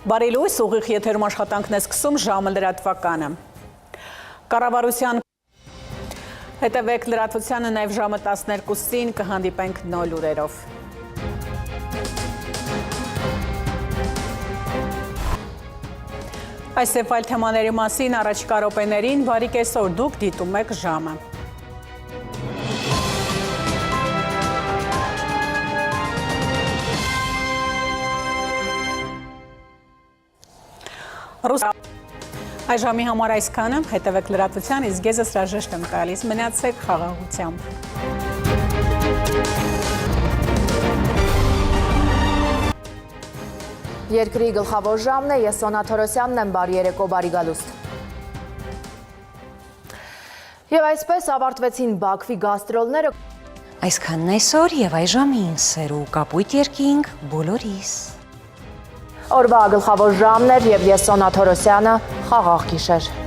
Բարի լույս, ուղիղ եթերում աշխատանքն է սկսում ժամը լրատվականը։ Կառավարության հետևեք լրատվությանը նաև ժամը 12-ին կհանդիպենք նոր լուրերով։ Այս եւ այլ թեմաների մասին առաջիկա րոպեներին բարի կեսօր, դուք դիտում եք ժամը։ Այս ժամի համար այսքանը, հետևեք լրատվության, իսկ ես հրաժեշտ եմ տալիս, մնացեք խաղաղությամբ։ Երկրի գլխավոր ժամն է, ես Սոնա Թորոսյանն եմ, բարի երեկո, բարի գալուստ։ Եվ այսպես ավարտվեցին Բաքվի գաստրոլները։ Այսքանն այսօր եւ այժմ ինսերու կապույտ երկինք բոլորիս։ Օրվա գլխավոր ժամն էր եւ ես Սոնա Թորոսյանը, խաղաղ գիշեր։